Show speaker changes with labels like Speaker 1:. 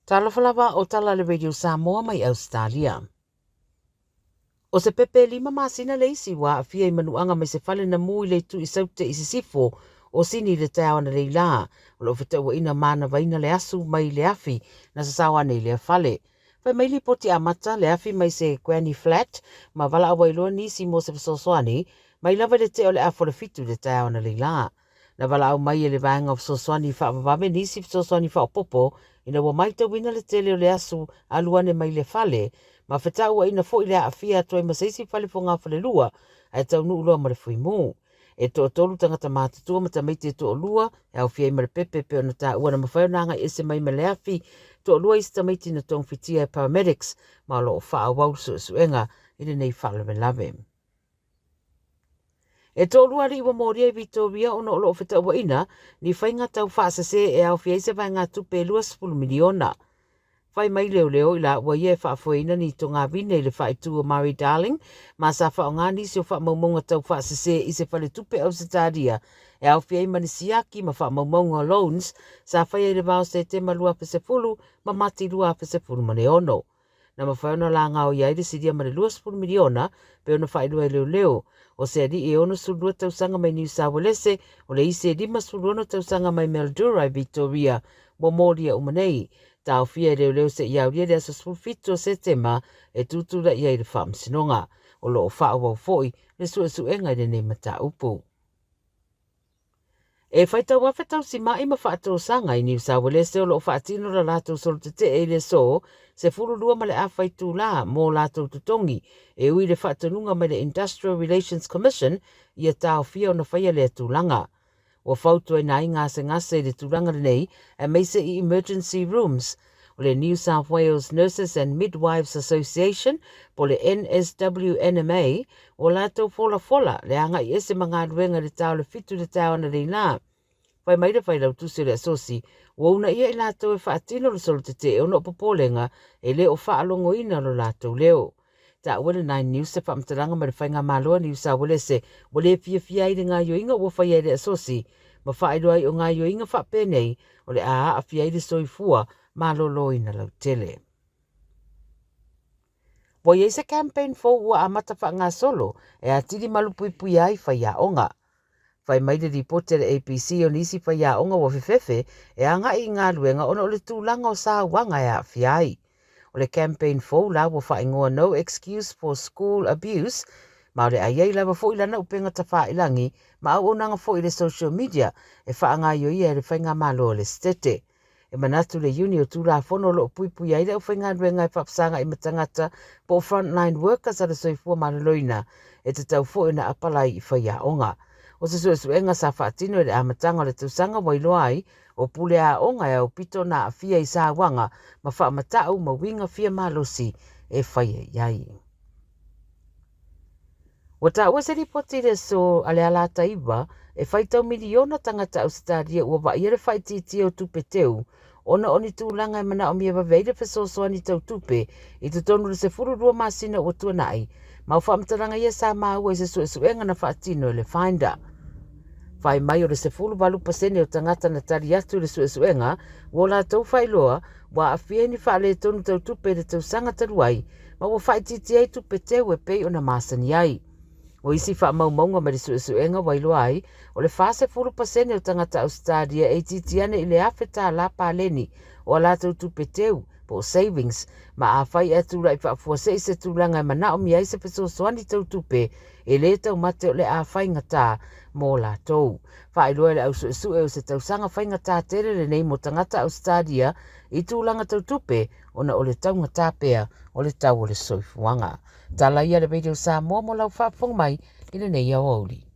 Speaker 1: Talafalava o tala le Radio Samoa mai Australia. O se pepe lima masina le isi wa afia I manuanga mai se fale na mui le tu I saute I se sifo o sini le tau na le la o lo fita wa ina mana vaina le asu mai le afi na sasawa nei le fale. Fai mai li poti amata le afi mai se Granny Flat ma vala awa iloa nisi mo se fasoswani mai lava le te o le afo le fitu le tau na le la. Na vala au mai le vanga o fasoswani fa avavame nisi fasoswani fa o popo ina wa maita wina le tele o le asu aluane mai le fale, ma whetau wa ina fo I le afia toi masaisi fale fo ngā fale lua, ai tau nu ulua ma le fui mō. E to tolu tangata mātatua ma tamaiti to lua, e au fia I ma le pepe pe o na tā ua na mawhai nanga ese mai ma le afi, to lua isi tamaiti na tong fitia e paramedics, ma lo o wha wau suenga, ina nei whale me lave. E tolu ari iwa Moria I Victoria ono o lo whetau wa ina, ni whainga tau whaasase e au fia ise vai ngā tupe 2 miliona. Whai mai leo I la ua ie whaafoina ni to ngā vine le whai tu o Murray Darling, ma sa wha o ngā nisi o wha maumonga tau whaasase I se whale tupe au sitaria, e au fia I manisiaki ma wha maumonga loans, sa whai e le vau se te malua pese fulu, ma mati lua pese fulu mane ono. Na mawhaona la ngā o iaide sidia mare 2 miliona, pe ona whai lua leo, o se adi e ono sulua tausanga mai New South Wales, o le ise lima suluono tausanga mai Mildura I Victoria, mo Moria umanei, tau fia leo se iauria le asa sulfito se tema e tutula ia I le whaamsinonga, o lo o whaawau foi, le suenga I le ne mata upu. E whaitau wawhetau si mai ma whaatou sanga I New South Wales o lo whaatino la lātou solo te e le so, se furulua ma le awhaitu la mō lātou tutongi, e ui le whaatanunga ma le Industrial Relations Commission I a tau fia o na whaia le tūlanga. O whautua I nai ngase le tūlanga nei, e meise I emergency rooms, o le New South Wales Nurses and Midwives Association, po le NSWNMA, o lātou fola le anga I ese mga ruenga le tau le fitu le tau ana le nā. Whai mai le whai lau tusi le asosi, o una ia I lātou e whaatino le solo te o no popolenga e le o whaalongo ina lo lātou leo. Ta wale nai news se whaamtaranga ma le whainga maloa New South Wales se, o le fia I le ngā yoinga o whai e le asosi, ma whaeroa I o ngā yoinga whapenei, o le a fia I le soifua, malolo ina lau tele. Wai eise campaign fo ua amata wha ngā solo, e a tiri malupui ai whai a onga. Whai mai le ripote le APC o nisi whai a onga wa whiwhewe, e anga I ngā luenga ona o le tūlanga o sā wanga e a whiai. O le campaign fo la wa whai ngoa no excuse for school abuse, ma o le aiei lawa fo ilana upenga ta wha ilangi, ma au onanga fo I le social media, e wha ngā yoia e le whainga malo le stete. E manatu le uni o tūla whono lo pui aile o whainga ruenga e whapsanga I matangata po frontline workers a le soifua maraloina e te tau fo ina apalai I whaia onga. O se suenga sa whaatino le amatanga le tausanga wailoa ai o pule a onga e o pito na a fia I sa wanga ma wha matau ma winga fia malosi e whaia iai. O ta ua se ripoti le so ale alata iwa e whaitau miliona tangata au stadia ua wa ia le whaititi o tupe teu, ona oni tūlanga e mana o mia waweire whesosoani tau tupe I te tonu le se fururua masina o tuanai, ma whaamtaranga ia sa maua I se suenga na whaatino le finder. Whai mai o le se fulu walu pasene o tangata na tari atu le suenga, wo la tau whailoa, wa a fia ni whaale tonu tau tupe le tau sanga taruai, ma wa whaititi ai tupe teu e pei o na masani ai. O isi wha maumaunga ma le suenga wailoa ai, o le whase fulu pasene o tangata Australia e titiane I le awheta la pāleni o a lātou tupe teu po savings, ma a whai atura I whaafua se tūlanga e mana o mia I se peso soani tau tupe e le tau mate o le a whai ngata mō lātou. Whai loa le au e o se tausanga whai ngata tere le nei mo tangata Australia I tūlanga tau tupe ona o le tau ngata pea o le tau o le soifuanga. Tala ia le video sa mo lau whaafong mai I le nei au auri.